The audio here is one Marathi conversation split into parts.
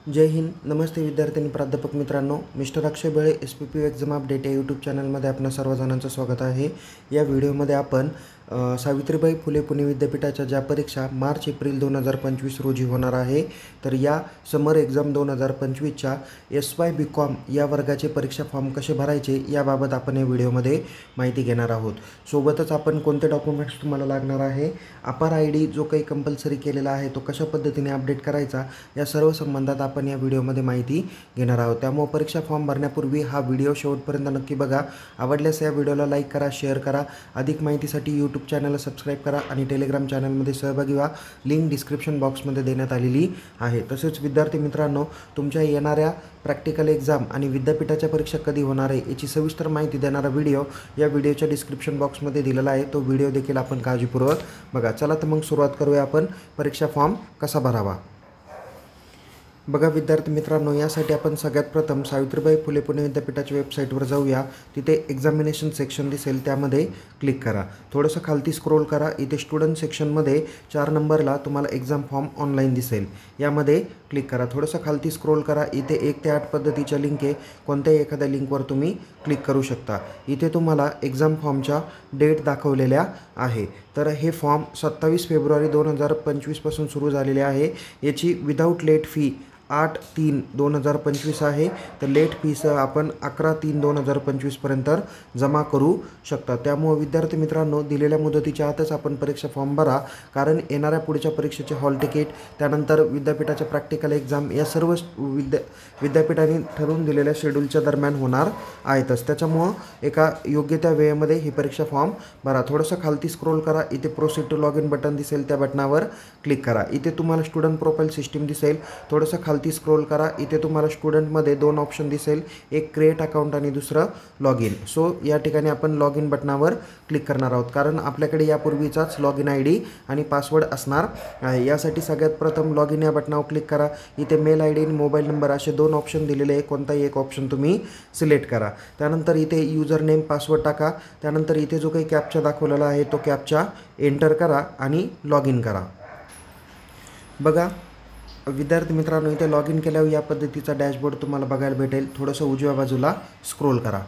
जय हिंद. नमस्ते विद्यार्थी आणि प्राध्यापक मित्रांनो. मिस्टर अक्षय बळे SPPU एक्झाम अपडेट या यूट्यूब चॅनलमध्ये आपणा सर्वजणांचं स्वागत आहे. या व्हिडिओमध्ये आपण सावित्रीबाई फुले पुणे विद्यापीठाच्या ज्या परीक्षा मार्च-एप्रिल 2025 रोजी होणार आहे, तर या समर एक्झाम 2025च्या SY BCom या वर्गाचे परीक्षा फॉर्म कसे भरायचे याबाबत आपण या व्हिडिओमध्ये माहिती घेणार आहोत. सोबतच आपण कोणते डॉक्युमेंट्स तुम्हाला लागणार आहे, अपार ID जो काही कंपल्सरी केलेला आहे तो कशा पद्धतीने अपडेट करायचा, या सर्व संबंधात आपण या व्हिडिओमध्ये माहिती घेणार आहोत. त्यामुळे परीक्षा फॉर्म भरण्यापूर्वी हा व्हिडिओ शेवटपर्यंत नक्की बघा. आवडल्यास या व्हिडिओला लाईक करा, शेअर करा. अधिक माहितीसाठी यूट्यूब चॅनलला सबस्क्राईब करा आणि टेलिग्राम चॅनलमध्ये सहभागी व्हा. लिंक डिस्क्रिप्शन बॉक्समध्ये देण्यात आलेली आहे. तसेच विद्यार्थी मित्रांनो, तुमच्या येणाऱ्या प्रॅक्टिकल एक्झाम आणि विद्यापीठाच्या परीक्षा कधी होणार आहे याची सविस्तर माहिती देणारा व्हिडिओ या व्हिडिओच्या डिस्क्रिप्शन बॉक्समध्ये दिलेला आहे. तो व्हिडिओ देखील आपण काळजीपूर्वक बघा. चला तर मग सुरुवात करूया आपण परीक्षा फॉर्म कसा भरावा. बघा विद्यार्थी मित्रांनो, यासाठी आपण सगळ्यात प्रथम सावित्रीबाई फुले पुणे विद्यापीठाच्या वेबसाईटवर जाऊया. तिथे एक्झामिनेशन सेक्शन दिसेल, त्यामध्ये क्लिक करा. थोडंसं खालती स्क्रोल करा. इथे स्टुडंट सेक्शनमध्ये 4 नंबरला तुम्हाला एक्झाम फॉर्म ऑनलाईन दिसेल, यामध्ये क्लिक करा. थोडंसं खालती स्क्रोल करा. इथे 1 ते 8 पद्धतीच्या लिंक आहे. कोणत्याही एखाद्या लिंकवर तुम्ही क्लिक करू शकता. इथे तुम्हाला एक्झाम फॉर्मच्या डेट दाखवलेल्या आहे. तर हे फॉर्म 27 फेब्रुवारी 2025 पासून सुरू झालेले आहे. याची विदाऊट लेट फी 8/3/2025 आहे. तर लेट फीसह आपण 11/3/2025 पर्यंत जमा करू शकता. त्यामुळे विद्यार्थी मित्रांनो, दिलेल्या मुदतीच्या आतच आपण परीक्षा फॉर्म भरा, कारण येणाऱ्या पुढच्या परीक्षेचे हॉल तिकीट, त्यानंतर विद्यापीठाच्या प्रॅक्टिकल एक्झाम या सर्व विद्यापीठाने ठरवून दिलेल्या शेड्यूलच्या दरम्यान होणार आहेतच. त्याच्यामुळं एका योग्य त्या वेळेमध्ये ही परीक्षा फॉर्म भरा. थोडंसं खालती स्क्रोल करा. इथे proceed to log in button दिसेल, त्या बटनावर क्लिक करा. इथे तुम्हाला स्टुडंट प्रोफाईल सिस्टीम दिसेल. थोडंसं खालती स्क्रोल करा. इथे तुम्हाला स्टुडंटमध्ये 2 ऑप्शन दिसेल, एक क्रिएट अकाउंट आणि दुसरं लॉग इन. सो या ठिकाणी आपण लॉग इन बटनावर क्लिक करणार आहोत, कारण आपल्याकडे यापूर्वीचाच लॉग इन ID आणि पासवर्ड असणार आहे. यासाठी सगळ्यात प्रथम लॉग इन या बटनावर क्लिक करा. इथे मेल ID आणि मोबाईल नंबर असे 2 ऑप्शन दिलेले आहे. कोणताही एक ऑप्शन तुम्ही सिलेक्ट करा. त्यानंतर इथे युजर नेम पासवर्ड टाका. त्यानंतर इथे जो काही कॅप्चा दाखवलेला आहे तो कॅप्चा एंटर करा आणि लॉग इन करा. बघा विद्यार्थी मित्रांनो, इथे लॉग इन केल्यावर या पद्धतीचा डॅशबोर्ड तुम्हाला बघायला भेटेल. थोडंसं उजव्या बाजूला स्क्रोल करा.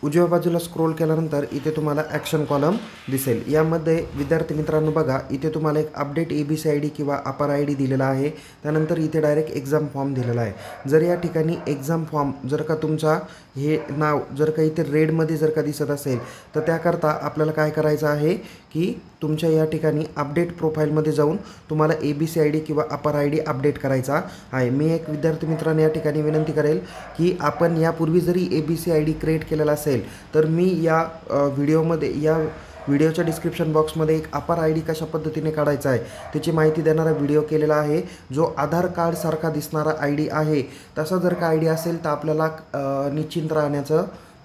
उजव्या बाजूला स्क्रोल केल्यानंतर इथे तुम्हाला ॲक्शन कॉलम दिसेल. यामध्ये विद्यार्थी मित्रांनो बघा, इथे तुम्हाला एक अपडेट ABC ID किंवा अपार ID दिलेला आहे. त्यानंतर इथे डायरेक्ट एक्झाम फॉर्म दिलेला आहे. जर या ठिकाणी एक्झाम फॉर्म जर का तुमचा हे नाव जर का इथे रेडमध्ये जर का दिसत असेल, तर त्याकरता आपल्याला काय करायचं आहे की तुमच्या या ठिकाणी अपडेट प्रोफाईलमध्ये जाऊन तुम्हाला ABC ID किंवा अपार ID अपडेट करायचा आहे. मी एक विद्यार्थी मित्रांनो या ठिकाणी विनंती करेल की आपण यापूर्वी जरी ABC ID क्रिएट केलेला असेल, तर मी या व्हिडिओच्या डिस्क्रिप्शन बॉक्समध्ये एक अपार ID कशा पद्धतीने काढायचा आहे त्याची माहिती देणारा व्हिडिओ केलेला आहे. जो आधार कार्डसारखा दिसणारा ID आहे, तसा जर का ID असेल तर आपल्याला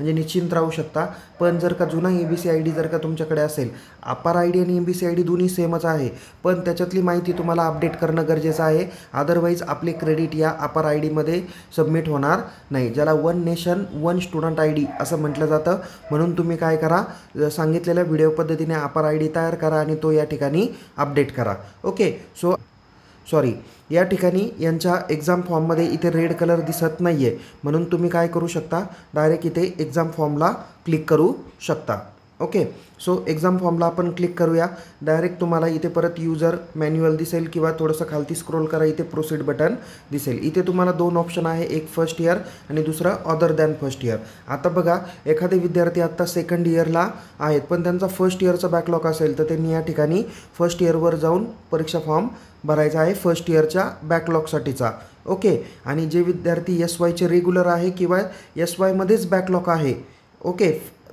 निश्चिंत राहू शकता. पण जर का जुना ABC ID जर का तुमच्याकडे असेल, अपार ID आणि ABC ID दोन्ही सेमच आहे, पण त्याच्यातली माहिती तुम्हाला अपडेट करणं गरजेचं आहे. अदरवाईज आपले क्रेडिट या अपार IDमध्ये सबमिट होणार नाही, ज्याला one nation one student ID असं म्हटलं जातं. म्हणून तुम्ही काय करा, सांगितलेल्या व्हिडिओ पद्धतीने अपार ID तयार करा आणि तो या ठिकाणी अपडेट करा. ओके. या ठिकाणी यांच्या एक्झाम फॉर्ममध्ये इथे रेड कलर दिसत नाही आहे, म्हणून तुम्ही काय करू शकता, डायरेक्ट इथे एक्झाम फॉर्मला क्लिक करू शकता. ओके. सो एक्झाम फॉर्मला आपण क्लिक करूया. डायरेक्ट तुम्हाला इथे परत युजर मॅन्युअल दिसेल किंवा थोडंसं खालती स्क्रोल करा. इथे प्रोसीड बटन दिसेल. इथे तुम्हाला 2 ऑप्शन आहे, एक फर्स्ट इयर आणि दुसरं अदर दॅन फर्स्ट इयर. आता बघा, एखादे विद्यार्थी आत्ता सेकंड इयरला आहेत, पण त्यांचा फर्स्ट इयरचा बॅकलॉग असेल, तर त्यांनी या ठिकाणी फर्स्ट इयरवर जाऊन परीक्षा फॉर्म भरायचा आहे, फर्स्ट इयरच्या बॅकलॉगसाठीचा. ओके. आणि जे विद्यार्थी SYचे रेग्युलर आहे किंवा SYमध्येच बॅकलॉग आहे, ओके,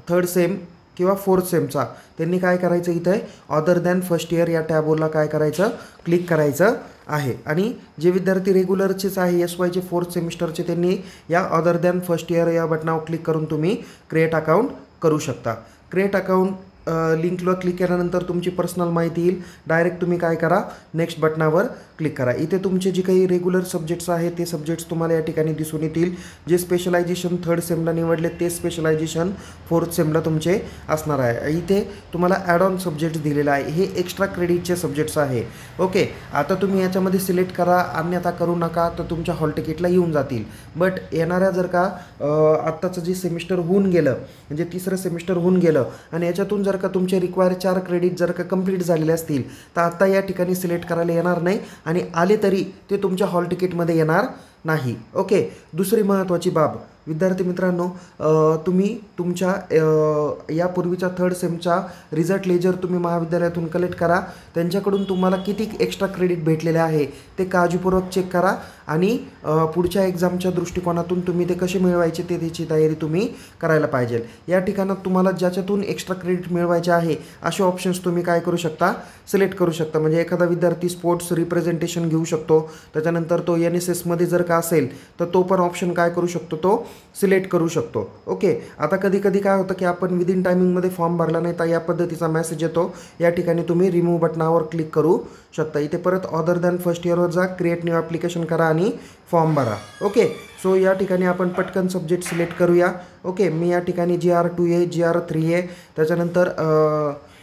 3rd सेम किंवा 4th सेमचा, त्यांनी काय करायचं, इथे अदर दॅन फर्स्ट इयर या टॅबवरला काय करायचं, क्लिक करायचं आहे. आणि जे विद्यार्थी रेग्युलरचेच आहे SYचे 4th सेमिस्टरचे, त्यांनी या अदर दॅन फर्स्ट इयर या बटनावर क्लिक करून तुम्ही क्रिएट अकाउंट करू शकता. क्रिएट अकाउंट लिंकवर क्लिक केल्यानंतर तुमची पर्सनल माहिती येईल. डायरेक्ट तुम्ही काय करा, नेक्स्ट बटनावर क्लिक करा. इथे तुमचे जे काही रेग्युलर सब्जेक्ट्स आहेत ते सब्जेक्ट्स तुम्हाला या ठिकाणी दिसून येतील. जे स्पेशलायझेशन 3rd सेमला निवडले ते स्पेशलायझेशन 4th सेमला तुमचे असणार आहे. इथे तुम्हाला ॲड ऑन सब्जेक्ट्स दिलेला आहे. हे एक्स्ट्रा क्रेडिटचे सब्जेक्ट्स आहे. ओके, आता तुम्ही याच्यामध्ये सिलेक्ट करा, अन्यथा करू नका, तर तुमच्या हॉल तिकीटला येऊन जातील. बट येणाऱ्या जर का आत्ताचं जे सेमिस्टर होऊन गेलं, म्हणजे 3रं सेमिस्टर होऊन गेलं आणि याच्यातून जर का तुमचे रिक्वायर 4 क्रेडिट जर का कंप्लीट झालेले असतील तर आता या ठिकाणी सिलेक्ट करायला येणार नाही आणि आले तरी ते तुमच्या हॉल तिकीटमध्ये येणार नाही. ओके, दुसरी महत्त्वाची बाब विद्यार्थी मित्रांनो, तुम्ही तुमच्या यापूर्वीच्या 3rd सेमचा रिझल्ट लेजर तुम्ही महाविद्यालयातून कलेक्ट करा. त्यांच्याकडून तुम्हाला किती एक्स्ट्रा क्रेडिट भेटलेले आहे ते काळजीपूर्वक चेक करा आणि पुढच्या एक्झामच्या दृष्टिकोनातून तुम्ही ते कसे मिळवायचे ते त्याची तयारी तुम्ही करायला पाहिजे. या ठिकाणात तुम्हाला ज्याच्यातून एक्स्ट्रा क्रेडिट मिळवायचे आहे असे ऑप्शन्स तुम्ही काय करू शकता, सिलेक्ट करू शकता. म्हणजे एखादा विद्यार्थी स्पोर्ट्स रिप्रेझेंटेशन घेऊ शकतो, त्याच्यानंतर तो NSSमध्ये जर का असेल तर तो पण ऑप्शन काय करू शकतो, तो सिलेक्ट करू शकतो. ओके, आता कधी कधी काय होतं की आपण विदिन टायमिंगमध्ये फॉर्म भरला नाही तर या पद्धतीचा मेसेज येतो. या ठिकाणी तुम्ही रिमूव्ह बटनावर क्लिक करू शकता. इथे परत अदर दॅन फर्स्ट इयरवर जा, क्रिएट न्यू ॲप्लिकेशन करा आणि फॉर्म भरा. ओके, सो या ठिकाणी आपण पटकन सब्जेक्ट सिलेक्ट करूया. ओके, मी या ठिकाणी GR2A GR3A, त्याच्यानंतर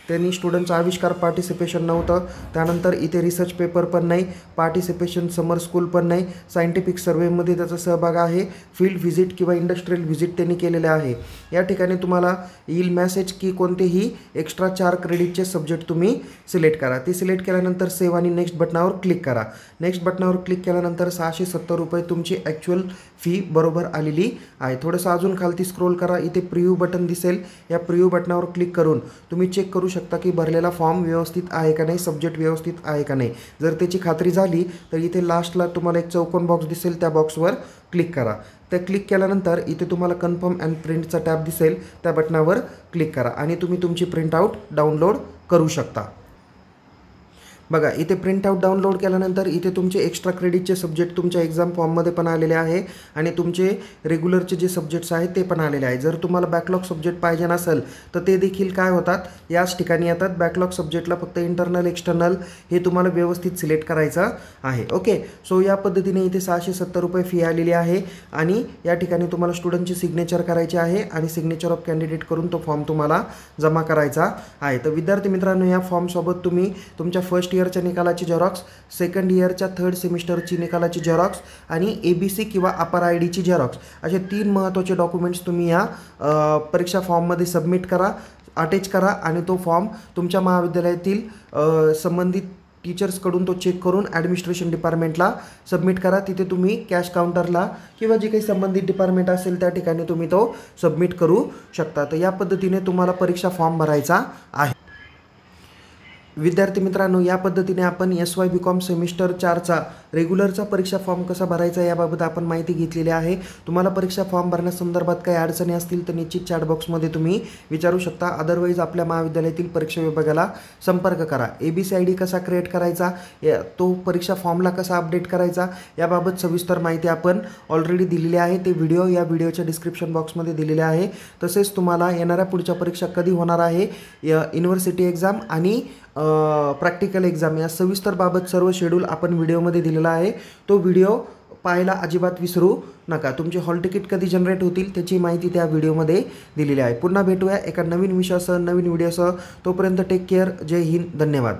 त्यांनी स्टुडंटचं आविष्कार पार्टिसिपेशन नव्हतं, त्यानंतर इथे रिसर्च पेपर पण नाही, पार्टिसिपेशन समर स्कूल पण नाही, सायंटिफिक सर्वेमध्ये त्याचा सहभाग आहे, फील्ड व्हिजिट किंवा इंडस्ट्रियल व्हिजिट त्यांनी केलेले आहे. या ठिकाणी तुम्हाला येईल मेसेज की कोणतेही एक्स्ट्रा 4 क्रेडिटचे सब्जेक्ट तुम्ही सिलेक्ट करा. ते सिलेक्ट केल्यानंतर सेव्ह आणि नेक्स्ट बटनावर क्लिक करा. नेक्स्ट बटनावर क्लिक केल्यानंतर 670 रुपये तुमची ॲक्च्युअल फी बरोबर आलेली आहे. थोडंसं अजून खालती स्क्रोल करा, इथे प्रिव्ह्यू बटन दिसेल. या प्रिव्ह्यू बटनावर क्लिक करून तुम्ही चेक करू शकता की भरलेला फॉर्म व्यवस्थित आहे का नाही, सब्जेक्ट व्यवस्थित आहे का नाही. जर त्याची खात्री झाली तर इथे लास्टला तुम्हाला एक चौकोन बॉक्स दिसेल, त्या बॉक्सवर क्लिक करा. त्या क्लिक केल्यानंतर इथे तुम्हाला कन्फर्म अँड प्रिंटचा टॅब दिसेल, त्या बटनावर क्लिक करा आणि तुम्ही तुमची प्रिंटआउट डाउनलोड करू शकता. बघा, इथे प्रिंटआउट डाउनलोड केल्यानंतर इथे तुमचे एक्स्ट्रा क्रेडिटचे सब्जेक्ट तुमच्या एक्झाम फॉर्ममध्ये पण आलेले आहे आणि तुमचे रेग्युलरचे जे सब्जेक्ट्स आहेत ते पण आलेले आहे. जर तुम्हाला बॅकलॉग सब्जेक्ट पाहिजे नसेल तर ते देखील काय होतात, याच ठिकाणी येतात. बॅकलॉग सब्जेक्टला फक्त इंटरनल एक्सटर्नल हे तुम्हाला व्यवस्थित सिलेक्ट करायचं आहे. ओके, सो या पद्धतीने इथे 670 रुपये फी आलेली आहे आणि या ठिकाणी तुम्हाला स्टुडंटची सिग्नेचर करायची आहे आणि सिग्नेचर ऑफ कॅन्डिडेट करून तो फॉर्म तुम्हाला जमा करायचा आहे. तर विद्यार्थी मित्रांनो, या फॉर्मसोबत तुम्ही तुमच्या फर्स्ट इयरच्या निकालाची झेरॉक्स, सेकंड इयरच्या 3rd सेमिस्टरची निकालाची झेरॉक्स आणि ABC किंवा अपर IDची झेरॉक्स असे 3 महत्त्वाचे डॉक्युमेंट्स तुम्ही या परीक्षा फॉर्ममध्ये सबमिट करा, अटॅच करा आणि तो फॉर्म तुमच्या महाविद्यालयातील संबंधित टीचर्सकडून तो चेक करून ॲडमिनिस्ट्रेशन डिपार्टमेंटला सबमिट करा. तिथे तुम्ही कॅश काउंटरला किंवा जे काही संबंधित डिपार्टमेंट असेल त्या ठिकाणी तुम्ही तो सबमिट करू शकता. तर या पद्धतीने तुम्हाला परीक्षा फॉर्म भरायचा आहे. विद्यार्थी मित्रांनो, या पद्धतीने आपण SY BCom सेमिस्टर 4चा रेग्युलरचा परीक्षा फॉर्म कसा भरायचा याबाबत आपण माहिती घेतलेली आहे. तुम्हाला परीक्षा फॉर्म भरण्यासंदर्भात काही अडचणी असतील तर निश्चित चॅट बॉक्समध्ये तुम्ही विचारू शकता. अदरवाईज आपल्या महाविद्यालयातील परीक्षा विभागाला संपर्क करा. ABC ID कसा क्रिएट करायचा, तो परीक्षा फॉर्मला कसा अपडेट करायचा याबाबत सविस्तर माहिती आपण ऑलरेडी दिलेली आहे. ते व्हिडिओ या व्हिडिओच्या डिस्क्रिप्शन बॉक्समध्ये दिलेले आहे. तसेच तुम्हाला येणाऱ्या पुढच्या परीक्षा कधी होणार आहे, युनिव्हर्सिटी एक्झाम आणि प्रॅक्टिकल एक्झाम या सविस्तर बाबत सर्व शेड्यूल आपण व्हिडिओमध्ये दिलेला आहे. तो व्हिडिओ पाहायला अजिबात विसरू नका. तुमचे हॉल तिकीट कधी जनरेट होतील त्याची माहिती त्या व्हिडिओमध्ये दिलेली आहे. पुन्हा भेटूया एका नवीन विषयासह, नवीन व्हिडिओसह. तोपर्यंत टेक केअर. जय हिंद. धन्यवाद.